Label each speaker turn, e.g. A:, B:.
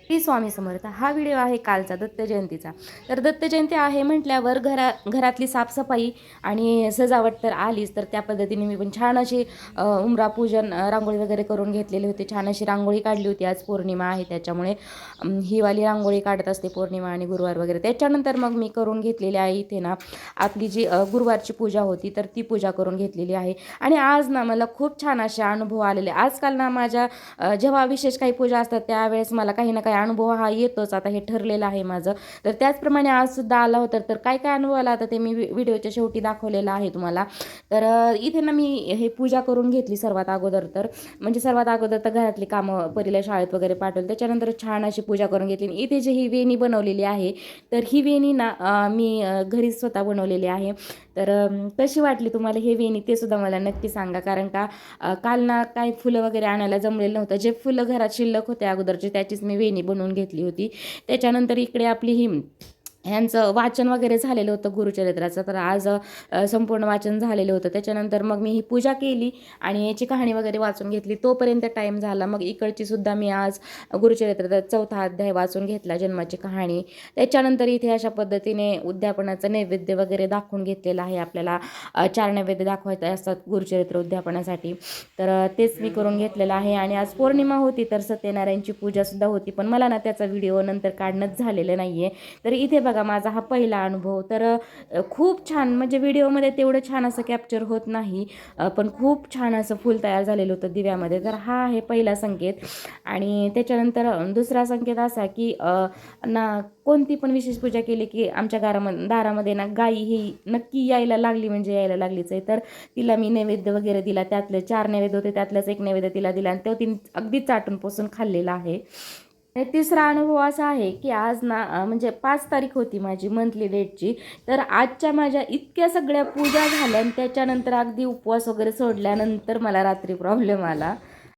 A: श्री स्वामी समर्थ. हा व्हिडिओ आहे कालचा दत्त जयंतीचा. तर दत्त जयंती आहे म्हटल्यावर घरातली साफसफाई आणि सजावट तर आलीच. तर त्या पद्धतीने मी पण छान अशी उंबरा पूजन रांगोळी वगैरे करून घेतलेली होती. छान अशी रांगोळी काढली होती. आज पौर्णिमा आहे त्याच्यामुळे ही वाली रांगोळी काढत असते पौर्णिमा आणि गुरुवार वगैरे. त्याच्यानंतर मग मी करून घेतलेली आहे इथे ना आपली जी गुरुवारची पूजा होती तर ती पूजा करून घेतलेली आहे. आणि आज ना मला खूप छान असे अनुभव आलेले. आजकाल ना माझ्या जेव्हा विशेष काही पूजा असतात त्यावेळेस मला काही ना काही अनुभव हा येतोच. आता हे ठरलेलं आहे माझं. तर त्याचप्रमाणे आज सुद्धा आला होता. तर काय काय अनुभव आला आता ते मी व्हिडिओच्या शेवटी दाखवलेलं आहे तुम्हाला. तर इथे ना मी हे पूजा करून घेतली सर्वात अगोदर. तर म्हणजे सर्वात अगोदर तर घरातली कामं परीला शाळेत वगैरे पाठवली. त्याच्यानंतर छान अशी पूजा करून घेतली. इथे जी ही वेणी बनवलेली आहे तर ही वेणी ना मी घरी स्वतः बनवलेली आहे. तर कशी वाटली तुम्हाला हे वेणी ते सुद्धा मला नक्की सांगा. कारण का काल ना काही फुलं वगैरे आणायला जमलेलं नव्हतं. जे फुलं घरात शिल्लक होते अगोदरचे त्याचीच मी वेणी बनवून घेतली होती. त्याच्यानंतर इकडे आपली ही ह्यांचं वाचन वगैरे झालेलं होतं गुरुचरित्राचं. तर आज संपूर्ण वाचन झालेलं होतं. त्याच्यानंतर मग मी ही पूजा केली आणि याची कहाणी वगैरे वाचून घेतली. तोपर्यंत टाईम झाला. मग इकडची सुद्धा मी आज गुरुचरित्राचा 4था अध्याय वाचून घेतला, जन्माची कहाणी. त्याच्यानंतर इथे अशा पद्धतीने उद्यापनाचं नैवेद्य वगैरे दाखवून घेतलेलं आहे. आपल्याला 4 नैवेद्य दाखवायचे असतात गुरुचरित्र उद्यापनासाठी. तर तेच मी करून घेतलेलं आहे. आणि आज पौर्णिमा होती तर सत्यनारायणची पूजासुद्धा होती. पण मला ना त्याचा व्हिडिओ नंतर काढणंच झालेलं नाही आहे. तर इथे बघा माझा हा पहिला अनुभव. तर खूप छान म्हणजे व्हिडिओमध्ये तेवढं छान असं कॅप्चर होत नाही, पण खूप छान असं फुल तयार झालेलं होतं दिव्यामध्ये. तर हा आहे पहिला संकेत. आणि त्याच्यानंतर दुसरा संकेत असा की ना कोणती पण विशेष पूजा केली की आमच्या दारामध्ये ना गाई ही नक्की यायला लागली म्हणजे यायला लागलीच आहे. तर तिला मी नैवेद्य वगैरे दिला. त्यातले 4 नैवेद्य होते त्यातलंच एक नैवेद्य तिला दिला आणि तो तिने अगदी चाटून पोसून खाल्लेला आहे. आणि तिसरा अनुभव असा आहे की आज ना म्हणजे 5 तारीख होती माझी मंथली डेटची. तर आजच्या माझ्या इतक्या सगळ्या पूजा झाल्या आणि त्याच्यानंतर अगदी उपवास वगैरे सोडल्यानंतर मला रात्री प्रॉब्लेम आला.